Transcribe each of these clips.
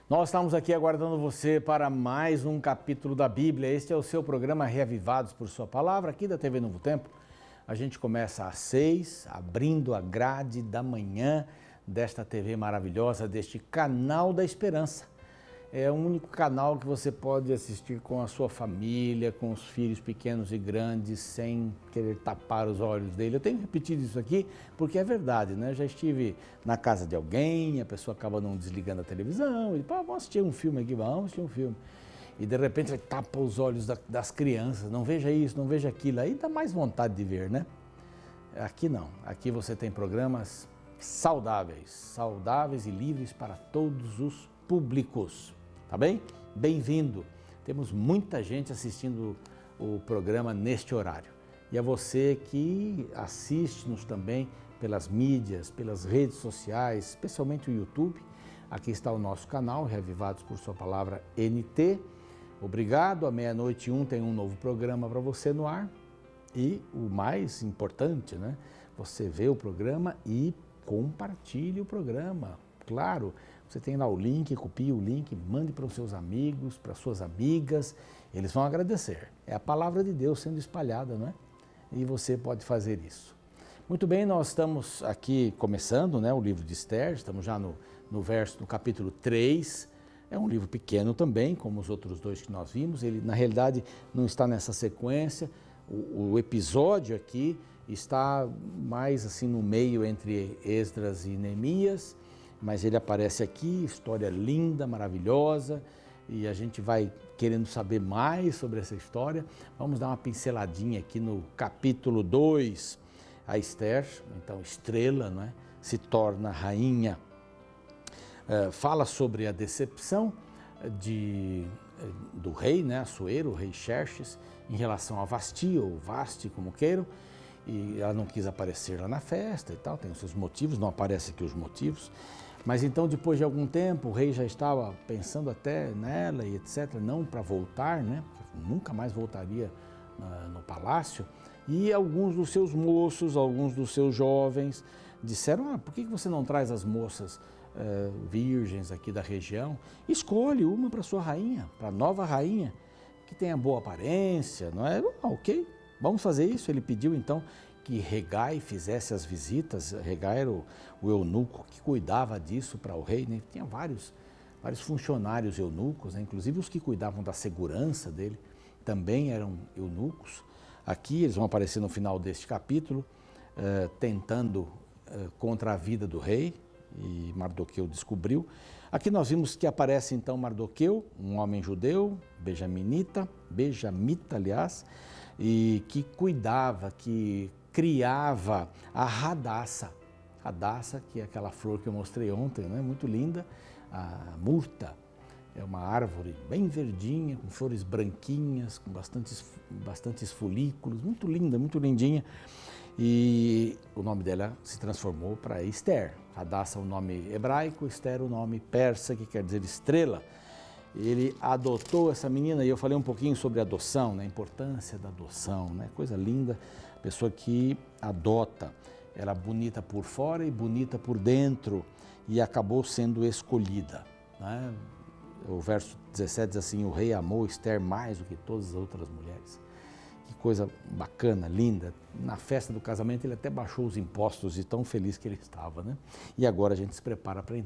Nós estamos aqui aguardando você para mais um capítulo da Bíblia. Este é o seu programa Reavivados por Sua Palavra, aqui da TV Novo Tempo. A gente começa às 6, abrindo a grade da manhã desta TV maravilhosa, deste canal da esperança. É o único canal que você pode assistir com a sua família, com os filhos pequenos e grandes, sem querer tapar os olhos dele. Eu tenho repetido isso aqui porque é verdade, né? Já estive na casa de alguém, a pessoa acaba não desligando a televisão, e vamos assistir um filme aqui, vamos assistir um filme. E de repente ele tapa os olhos das crianças, não veja isso, não veja aquilo, aí dá mais vontade de ver, né? Aqui não, aqui você tem programas saudáveis e livres para todos os públicos. Tá bem? Bem-vindo! Temos muita gente assistindo o programa neste horário. E a você que assiste-nos também pelas mídias, pelas redes sociais, especialmente o YouTube. Aqui está o nosso canal, Reavivados por Sua Palavra NT. Obrigado, à 00:01 tem um novo programa para você no ar. E o mais importante, né? Você vê o programa e compartilhe o programa. Claro, você tem lá o link, copie o link, mande para os seus amigos, para as suas amigas, eles vão agradecer. É a palavra de Deus sendo espalhada, não é? E você pode fazer isso. Muito bem, nós estamos aqui começando, né, o livro de Esther, estamos já no capítulo 3. É um livro pequeno também, como os outros dois que nós vimos. Ele, na realidade, não está nessa sequência. O episódio aqui está mais assim no meio entre Esdras e Neemias, mas ele aparece aqui, história linda, maravilhosa, e a gente vai querendo saber mais sobre essa história. Vamos dar uma pinceladinha aqui no capítulo 2. A Esther, então estrela, não é? Se torna rainha. Fala sobre a decepção do rei, né? Assuero, o rei Xerxes, em relação a Vasti, ou Vasti, como queiram, e ela não quis aparecer lá na festa e tal, tem os seus motivos, não aparece aqui os motivos. Mas então, depois de algum tempo, o rei já estava pensando até nela e etc., não para voltar, né? Nunca mais voltaria no palácio. E alguns dos seus moços, alguns dos seus jovens disseram, por que você não traz as moças virgens aqui da região? Escolhe uma para sua rainha, para a nova rainha, que tenha boa aparência, não é? Ok, vamos fazer isso. Ele pediu então que Hegai fizesse as visitas. Hegai era o eunuco que cuidava disso para o rei, né? Tinha vários funcionários eunucos, né? Inclusive os que cuidavam da segurança dele também eram eunucos. Aqui eles vão aparecer no final deste capítulo, tentando contra a vida do rei, e Mardoqueu descobriu. Aqui nós vimos que aparece então Mardoqueu, um homem judeu, benjamita, aliás, e que cuidava, que criava a Radassa, que é aquela flor que eu mostrei ontem, né? Muito linda, a murta, é uma árvore bem verdinha, com flores branquinhas, com bastantes folículos, muito linda, muito lindinha, e o nome dela se transformou para Esther. Radassa é o nome hebraico, Esther o nome persa, que quer dizer estrela. Ele adotou essa menina, e eu falei um pouquinho sobre adoção, né? A importância da adoção, né? Coisa linda, pessoa que adota, ela é bonita por fora e bonita por dentro, e acabou sendo escolhida, né? O verso 17 diz assim, o rei amou Esther mais do que todas as outras mulheres. Que coisa bacana, linda. Na festa do casamento ele até baixou os impostos, de tão feliz que ele estava, né? E agora a gente se prepara para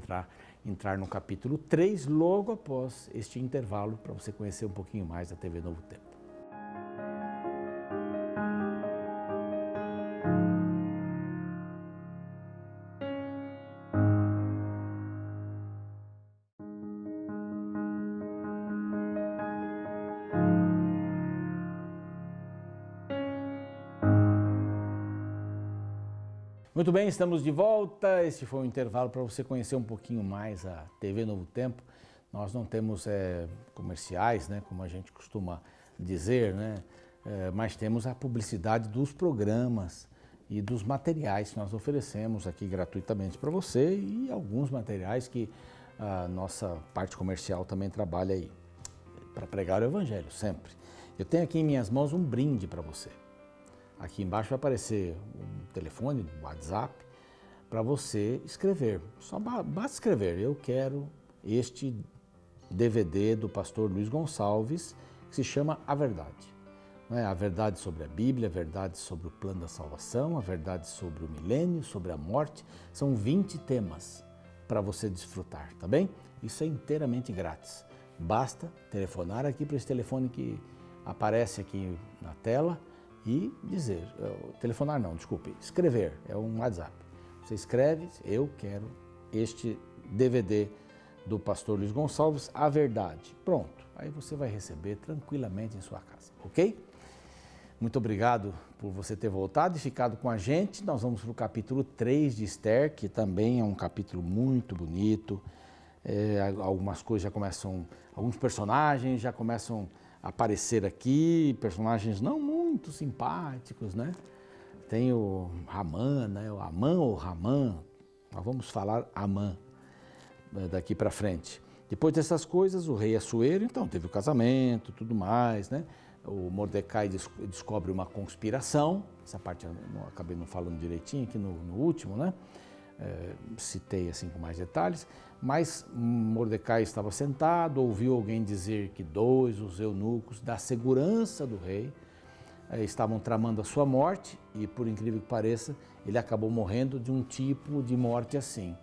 entrar no capítulo 3, logo após este intervalo, para você conhecer um pouquinho mais da TV Novo Tempo. Muito bem, estamos de volta. Este foi um intervalo para você conhecer um pouquinho mais a TV Novo Tempo. Nós não temos comerciais, né, como a gente costuma dizer, né, mas temos a publicidade dos programas e dos materiais que nós oferecemos aqui gratuitamente para você, e alguns materiais que a nossa parte comercial também trabalha aí para pregar o Evangelho, sempre. Eu tenho aqui em minhas mãos um brinde para você. Aqui embaixo vai aparecer um telefone, um WhatsApp, para você escrever. Só basta escrever, eu quero este DVD do pastor Luiz Gonçalves, que se chama A Verdade. A verdade sobre a Bíblia, a verdade sobre o plano da salvação, a verdade sobre o milênio, sobre a morte. São 20 temas para você desfrutar, tá bem? Isso é inteiramente grátis. Basta telefonar aqui para esse telefone que aparece aqui na tela e dizer, telefonar não, desculpe, escrever, é um WhatsApp. Você escreve, eu quero este DVD do pastor Luiz Gonçalves, A Verdade. Pronto, aí você vai receber tranquilamente em sua casa, ok? Muito obrigado por você ter voltado e ficado com a gente. Nós vamos para o capítulo 3 de Esther, que também é um capítulo muito bonito. Algumas coisas já começam, alguns personagens já começam a aparecer aqui, personagens não muito simpáticos, né? Tem o Haman, né? O Amã ou Ramã, nós vamos falar Amã daqui para frente. Depois dessas coisas, o rei Assuero, então, teve o casamento, tudo mais, né? O Mordecai descobre uma conspiração, essa parte eu acabei não falando direitinho aqui no último, né? Citei assim com mais detalhes, mas Mordecai estava sentado, ouviu alguém dizer que os eunucos da segurança do rei estavam tramando a sua morte e, por incrível que pareça, ele acabou morrendo de um tipo de morte assim,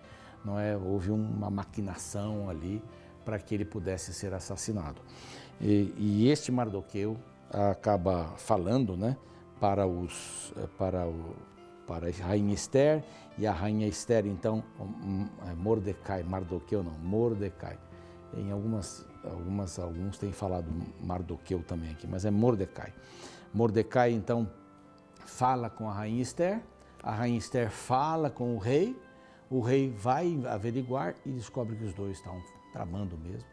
não é? Houve uma maquinação ali para que ele pudesse ser assassinado. E este Mardoqueu acaba falando, né, para a rainha Esther, e a rainha Esther, então, Mordecai, Mardoqueu não, Mordecai. Em alguns têm falado Mardoqueu também aqui, mas é Mordecai. Mordecai, então, fala com a rainha Esther fala com o rei vai averiguar e descobre que os dois estão tramando mesmo.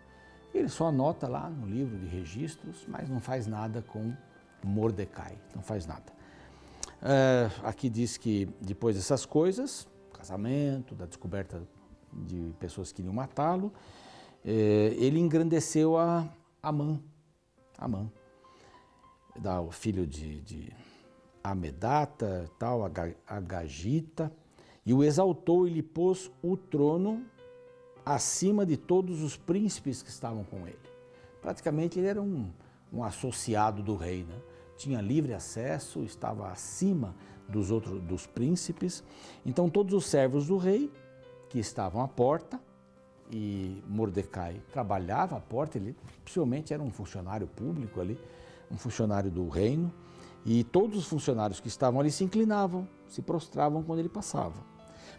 Ele só anota lá no livro de registros, mas não faz nada com Mordecai, não faz nada. Aqui diz que depois dessas coisas, casamento, da descoberta de pessoas que queriam matá-lo, ele engrandeceu a Amã, o filho de Amedata, tal, Agagita, e o exaltou e lhe pôs o trono acima de todos os príncipes que estavam com ele. Praticamente ele era um associado do rei, né? Tinha livre acesso, estava acima dos príncipes. Então todos os servos do rei que estavam à porta, e Mordecai trabalhava à porta, ele possivelmente era um funcionário público ali, um funcionário do reino, e todos os funcionários que estavam ali se inclinavam, se prostravam quando ele passava.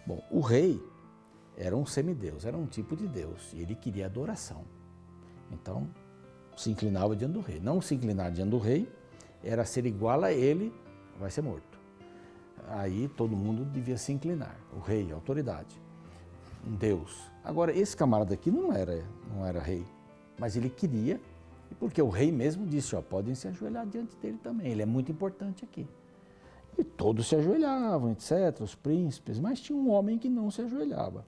Bom, o rei era um semideus, era um tipo de Deus, e ele queria adoração. Então, se inclinava diante do rei. Não se inclinar diante do rei era ser igual a ele, vai ser morto. Aí todo mundo devia se inclinar, o rei, a autoridade, um Deus. Agora, esse camarada aqui não era rei, mas ele queria, porque o rei mesmo disse, podem se ajoelhar diante dele também, ele é muito importante aqui. E todos se ajoelhavam, etc., os príncipes, mas tinha um homem que não se ajoelhava.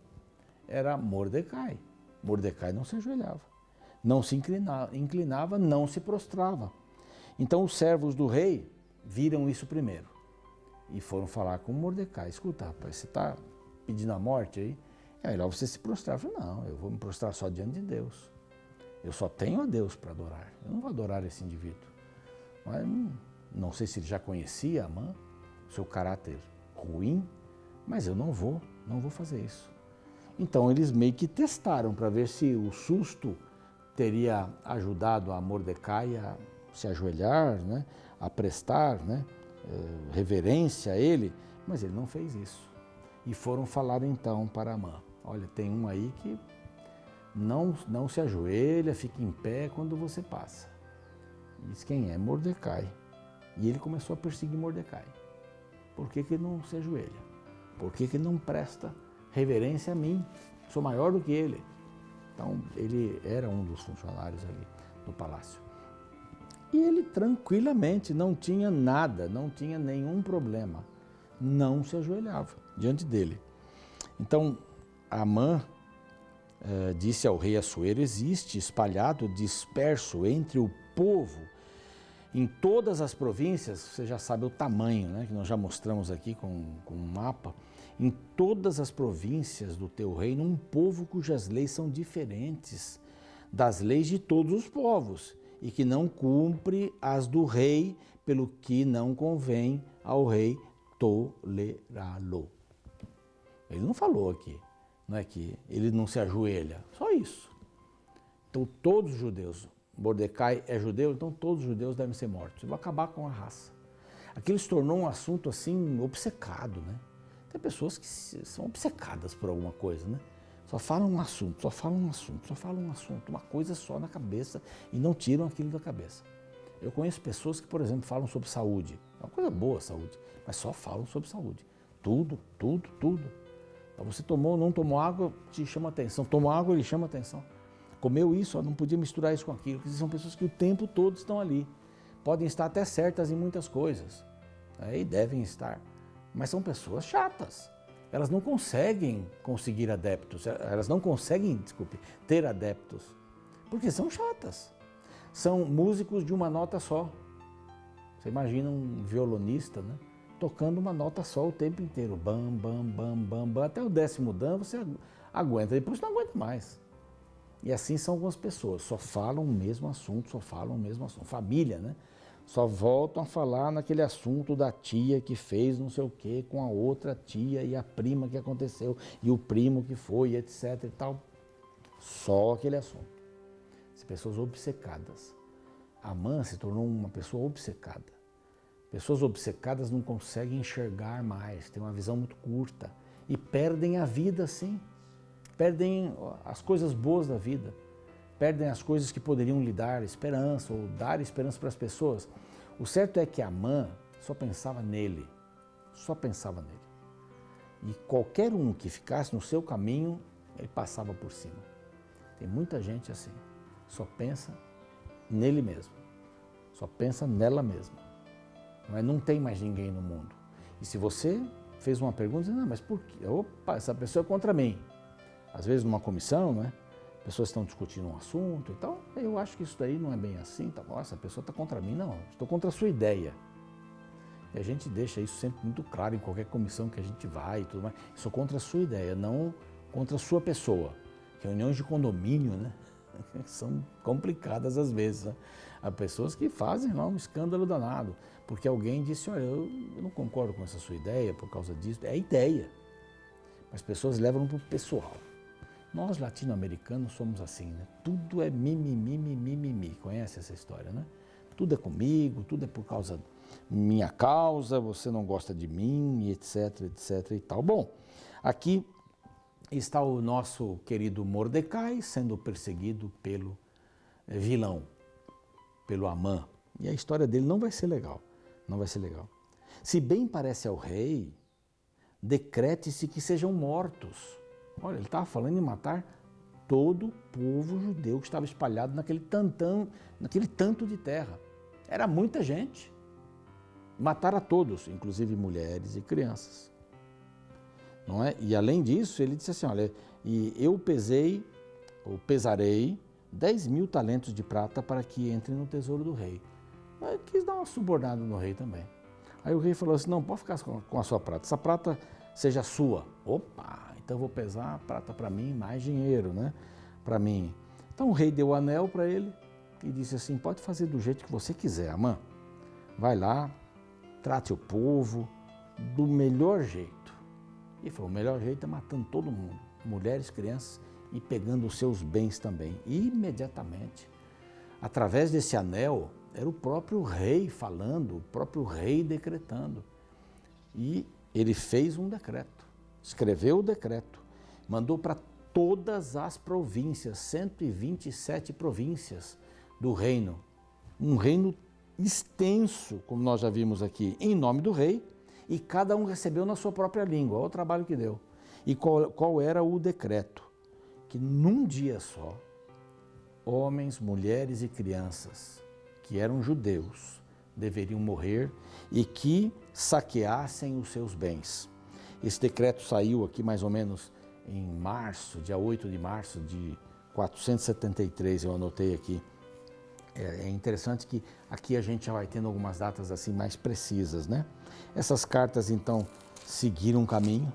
Era Mordecai. Mordecai não se ajoelhava, não se inclinava, não se prostrava. Então os servos do rei viram isso primeiro e foram falar com Mordecai. Escuta, rapaz, você está pedindo a morte aí? É melhor você se prostrar. Eu falei, não, eu vou me prostrar só diante de Deus. Eu só tenho a Deus para adorar. Eu não vou adorar esse indivíduo. Mas não sei se ele já conhecia Amã, seu caráter ruim, mas eu não vou fazer isso. Então eles meio que testaram para ver se o susto teria ajudado a Mordecai a se ajoelhar, né, a prestar, né, reverência a ele, mas ele não fez isso. E foram falar então para Amã, olha, tem um aí que não se ajoelha, fica em pé quando você passa. Diz quem é? Mordecai. E ele começou a perseguir Mordecai. Por que ele não se ajoelha? Por que ele não presta reverência a mim? Sou maior do que ele. Então, ele era um dos funcionários ali do palácio. E ele tranquilamente, não tinha nada, não tinha nenhum problema. Não se ajoelhava diante dele. Então, Amã disse ao rei Assuero, existe espalhado, disperso entre o povo, em todas as províncias, você já sabe o tamanho, né, que nós já mostramos aqui com um mapa, em todas as províncias do teu reino, um povo cujas leis são diferentes das leis de todos os povos, e que não cumpre as do rei, pelo que não convém ao rei tolerá-lo. Ele não falou aqui, não é que ele não se ajoelha, só isso. Então todos os judeus, Mordecai é judeu, então todos os judeus devem ser mortos. Eu vou acabar com a raça. Aquilo se tornou um assunto assim obcecado, né? Tem pessoas que são obcecadas por alguma coisa, né? Só falam um assunto, só falam um assunto, só falam um assunto, uma coisa só na cabeça e não tiram aquilo da cabeça. Eu conheço pessoas que, por exemplo, falam sobre saúde. É uma coisa boa a saúde, mas só falam sobre saúde. Tudo, tudo, tudo. Então, você tomou ou não tomou água, te chama atenção. Tomou água, ele chama atenção. Comeu isso, não podia misturar isso com aquilo. Porque são pessoas que o tempo todo estão ali. Podem estar até certas em muitas coisas. E devem estar. Mas são pessoas chatas. Elas não conseguem conseguir adeptos. Elas não conseguem, ter adeptos. Porque são chatas. São músicos de uma nota só. Você imagina um violonista, né? Tocando uma nota só o tempo inteiro. Bam, bam, bam, bam, bam. Até o 10º dan você aguenta. Depois não aguenta mais. E assim são algumas pessoas. Só falam o mesmo assunto, só falam o mesmo assunto. Família, né? Só voltam a falar naquele assunto da tia que fez não sei o quê com a outra tia e a prima que aconteceu e o primo que foi, etc e tal. Só aquele assunto. As pessoas obcecadas. Amã se tornou uma pessoa obcecada. Pessoas obcecadas não conseguem enxergar mais, têm uma visão muito curta e perdem a vida, sim. Perdem as coisas boas da vida. Perdem as coisas que poderiam lhe dar esperança ou dar esperança para as pessoas. O certo é que Amã só pensava nele. Só pensava nele. E qualquer um que ficasse no seu caminho, ele passava por cima. Tem muita gente assim. Só pensa nele mesmo. Só pensa nela mesma. Não tem mais ninguém no mundo. E se você fez uma pergunta, não, mas por quê? Opa, essa pessoa é contra mim. Às vezes numa comissão, né? Pessoas estão discutindo um assunto e tal. Eu acho que isso daí não é bem assim. Tá? Nossa, a pessoa está contra mim. Não, estou contra a sua ideia. E a gente deixa isso sempre muito claro em qualquer comissão que a gente vai e tudo mais. Sou contra a sua ideia, não contra a sua pessoa. Reuniões de condomínio, né? São complicadas às vezes. Né? Há pessoas que fazem lá um escândalo danado, porque alguém disse, olha, eu não concordo com essa sua ideia por causa disso. É ideia. As pessoas levam para o pessoal. Nós, latino-americanos, somos assim, né? Tudo é mimimi, mimimi. Conhece essa história, né? Tudo é comigo, tudo é por causa minha causa, você não gosta de mim, etc, etc e tal. Bom, aqui está o nosso querido Mordecai sendo perseguido pelo vilão, pelo Amã. E a história dele não vai ser legal, não vai ser legal. Se bem parece ao rei, decrete-se que sejam mortos. Olha, ele estava falando em matar todo o povo judeu que estava espalhado naquele tanto de terra. Era muita gente. Matar a todos, inclusive mulheres e crianças. Não é? E além disso, ele disse assim, olha, e eu pesarei 10.000 talentos de prata para que entre no tesouro do rei. Ele quis dar uma subornada no rei também. Aí o rei falou assim, não, pode ficar com a sua prata, essa prata seja sua. Opa, então eu vou pesar a prata para mim, mais dinheiro, né? Para mim. Então o rei deu o anel para ele e disse assim, pode fazer do jeito que você quiser, Amã. Vai lá, trate o povo do melhor jeito. E foi o melhor jeito é matando todo mundo, mulheres, crianças, e pegando os seus bens também. E imediatamente, através desse anel, era o próprio rei falando, o próprio rei decretando. E ele fez um decreto, escreveu o decreto, mandou para todas as províncias, 127 províncias do reino. Um reino extenso, como nós já vimos aqui, em nome do rei, e cada um recebeu na sua própria língua. Olha o trabalho que deu. E qual era o decreto? Que num dia só, homens, mulheres e crianças que eram judeus deveriam morrer e que saqueassem os seus bens. Esse decreto saiu aqui mais ou menos em março, dia 8 de março de 473, eu anotei aqui. É interessante que aqui a gente já vai tendo algumas datas assim mais precisas, né? Essas cartas então seguiram um caminho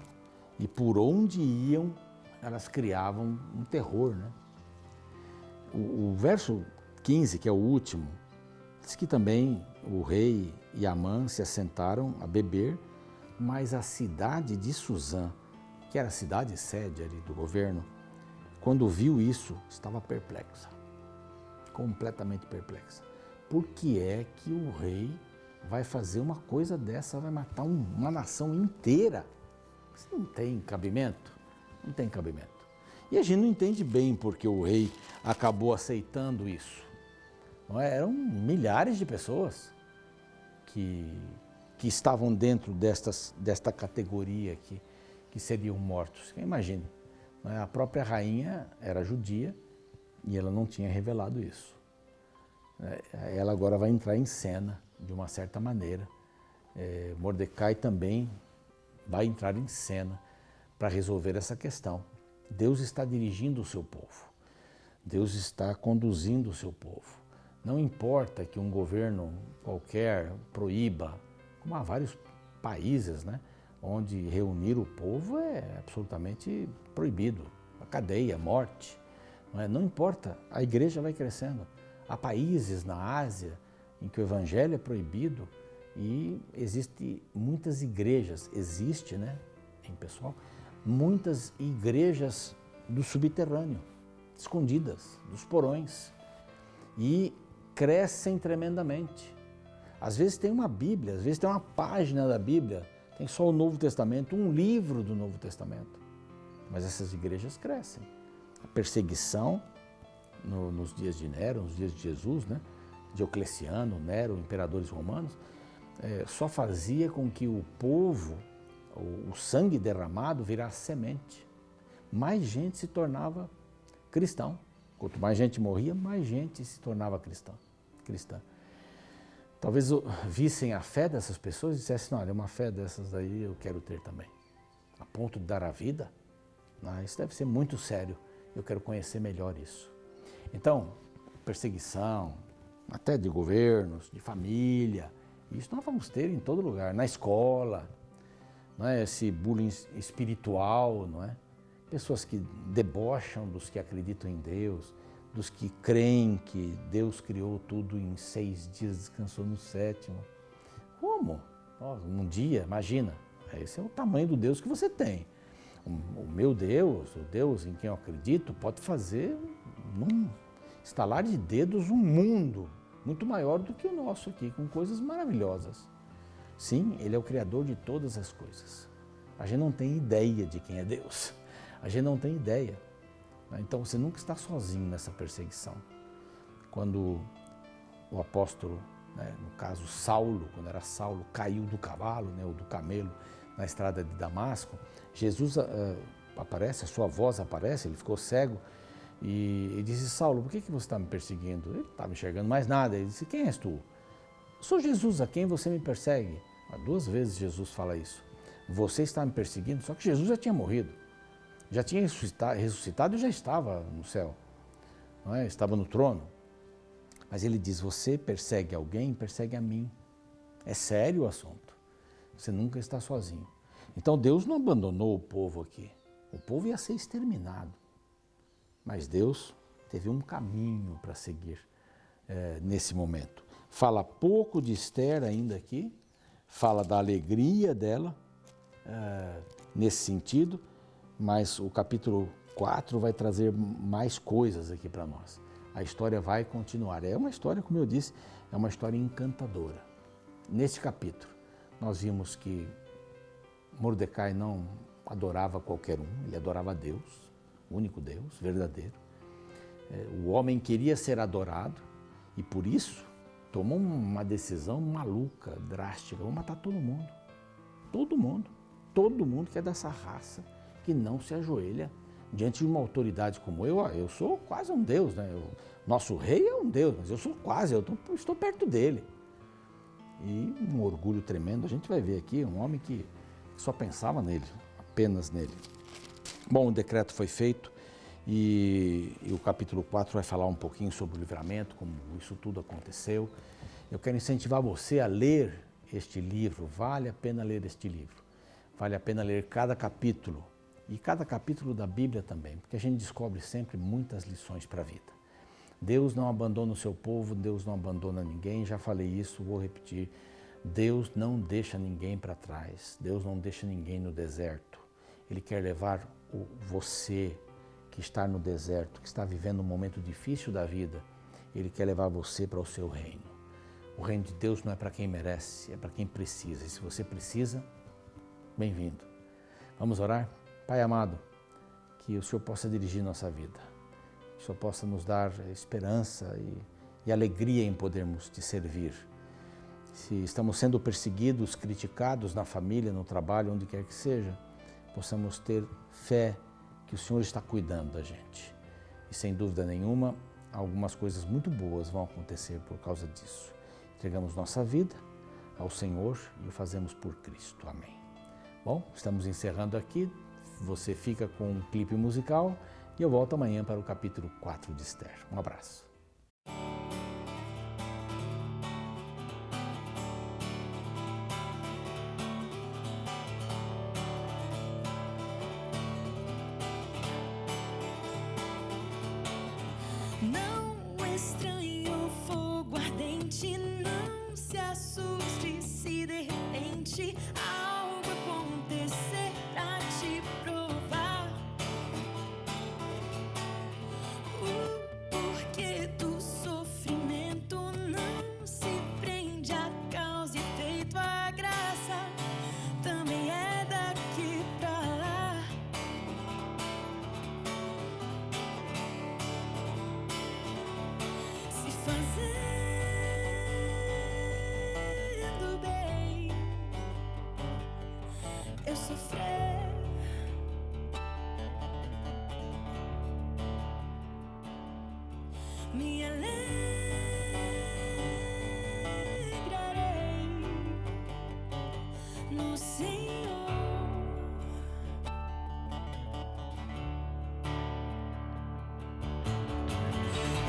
e por onde iam elas criavam um terror, né? O verso 15, que é o último, diz que também o rei e Amã se assentaram a beber, mas a cidade de Susã, que era a cidade sede ali do governo, quando viu isso, estava perplexa, completamente perplexa. Por que é que o rei vai fazer uma coisa dessa, vai matar uma nação inteira? Isso não tem cabimento, não tem cabimento. E a gente não entende bem porque o rei acabou aceitando isso. Não é? Eram milhares de pessoas que estavam dentro desta categoria aqui, que seriam mortos. Imagine, não é? A própria rainha era judia e ela não tinha revelado isso. Ela agora vai entrar em cena de uma certa maneira. Mordecai também vai entrar em cena para resolver essa questão. Deus está dirigindo o seu povo. Deus está conduzindo o seu povo. Não importa que um governo qualquer proíba, como há vários países, né, onde reunir o povo é absolutamente proibido. A cadeia, a morte. Não importa, a igreja vai crescendo. Há países na Ásia em que o evangelho é proibido e existe muitas igrejas, pessoal, muitas igrejas do subterrâneo, escondidas, dos porões, e crescem tremendamente. Às vezes tem uma Bíblia, às vezes tem uma página da Bíblia, tem só o Novo Testamento, um livro do Novo Testamento, mas essas igrejas crescem. A perseguição nos dias de Nero, nos dias de Jesus, né? Diocleciano, Nero, imperadores romanos, só fazia com que o povo, o sangue derramado virasse semente. Mais gente se tornava cristão. Quanto mais gente morria, mais gente se tornava cristã. Talvez vissem a fé dessas pessoas e dissessem, olha, uma fé dessas aí eu quero ter também. A ponto de dar a vida? Não, isso deve ser muito sério. Eu quero conhecer melhor isso. Então, perseguição, até de governos, de família, isso nós vamos ter em todo lugar, na escola, não é? Esse bullying espiritual, não é? Pessoas que debocham dos que acreditam em Deus, dos que creem que Deus criou tudo em 6 dias, descansou no 7º. Como? Um dia, imagina, esse é o tamanho do Deus que você tem. O meu Deus, o Deus em quem eu acredito, pode fazer num estalar de dedos um mundo muito maior do que o nosso aqui, com coisas maravilhosas. Sim, Ele é o Criador de todas as coisas. A gente não tem ideia de quem é Deus. A gente não tem ideia. Então você nunca está sozinho nessa perseguição. Quando o apóstolo, no caso Saulo, quando era Saulo, caiu do cavalo, ou do camelo, na estrada de Damasco, Jesus aparece, a sua voz aparece, ele ficou cego e disse, Saulo, por que você está me perseguindo? Ele não estava enxergando mais nada. Ele disse, quem és tu? Sou Jesus, a quem você me persegue? 2 vezes Jesus fala isso. Você está me perseguindo, só que Jesus já tinha morrido. Já tinha ressuscitado e já estava no céu. Não é? Estava no trono. Mas ele diz, você persegue alguém, persegue a mim. É sério o assunto. Você nunca está sozinho. Então Deus não abandonou o povo aqui. O povo ia ser exterminado. Mas Deus teve um caminho para seguir nesse momento. Fala pouco de Esther ainda aqui, fala da alegria dela nesse sentido, mas o capítulo 4 vai trazer mais coisas aqui para nós. A história vai continuar. É uma história, como eu disse, é uma história encantadora. Neste capítulo, nós vimos que Mordecai não adorava qualquer um, ele adorava Deus, o único Deus, verdadeiro. O homem queria ser adorado e por isso tomou uma decisão maluca, drástica, vou matar todo mundo. Todo mundo que é dessa raça, que não se ajoelha diante de uma autoridade como eu sou quase um Deus, né? Nosso rei é um Deus, mas eu sou quase, eu estou perto dele. E um orgulho tremendo, a gente vai ver aqui, um homem que só pensava nele, apenas nele. Bom, o decreto foi feito e o capítulo 4 vai falar um pouquinho sobre o livramento, como isso tudo aconteceu. Eu quero incentivar você a ler este livro, vale a pena ler este livro. Vale a pena ler cada capítulo e cada capítulo da Bíblia também, porque a gente descobre sempre muitas lições para a vida. Deus não abandona o seu povo, Deus não abandona ninguém, já falei isso, vou repetir. Deus não deixa ninguém para trás, Deus não deixa ninguém no deserto. Ele quer levar você que está no deserto, que está vivendo um momento difícil da vida, Ele quer levar você para o seu reino. O reino de Deus não é para quem merece, é para quem precisa. E se você precisa, bem-vindo. Vamos orar? Pai amado, que o Senhor possa dirigir nossa vida, que o Senhor possa nos dar esperança e alegria em podermos te servir. Se estamos sendo perseguidos, criticados na família, no trabalho, onde quer que seja, possamos ter fé que o Senhor está cuidando da gente. E sem dúvida nenhuma, algumas coisas muito boas vão acontecer por causa disso. Entregamos nossa vida ao Senhor e o fazemos por Cristo. Amém. Bom, estamos encerrando aqui. Você fica com um clipe musical e eu volto amanhã para o capítulo 4 de Esther. Um abraço. Não estranhe o fogo ardente, não se assuste se de repente algo acontecer pra te provar o porquê do sofrimento. Não se prende a causa e efeito, a graça também é daqui pra lá. Se fazendo bem, eu sofrer, me alegrarei no Senhor.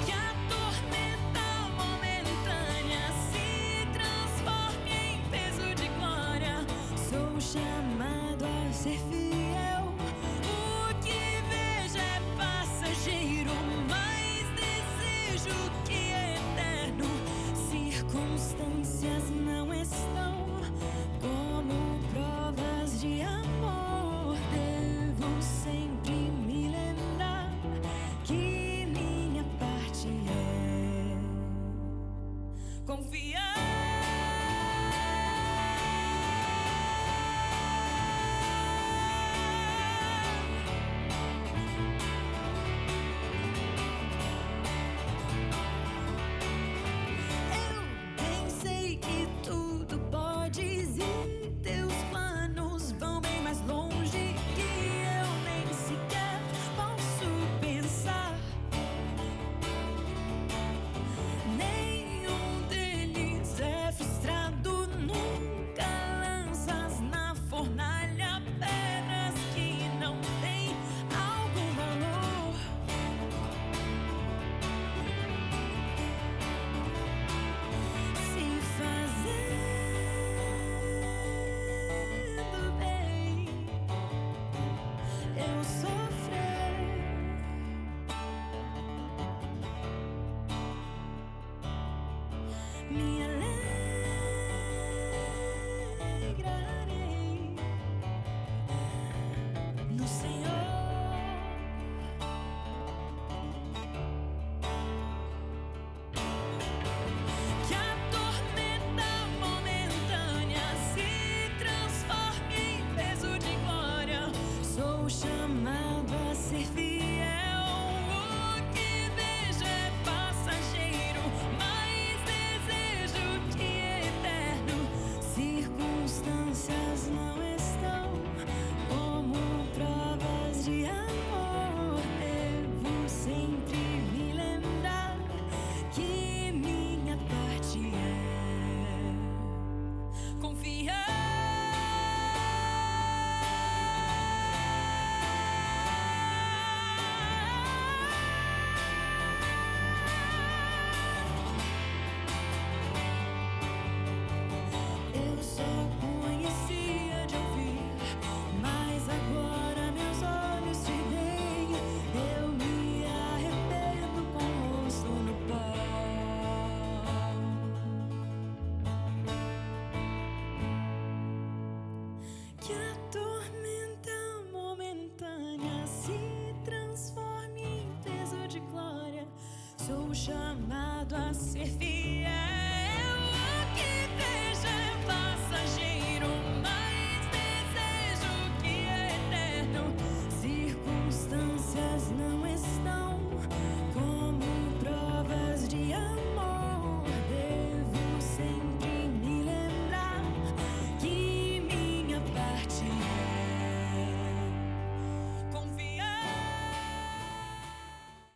Que a tormenta momentânea se transforme em peso de glória. Sou chamado a ser fiel. O que vejo é passageiro, mas desejo que é eterno. Circunstâncias não estão como provas de amor. Devo sempre me lembrar que minha parte é confiar. Sou chamado a ser fiel.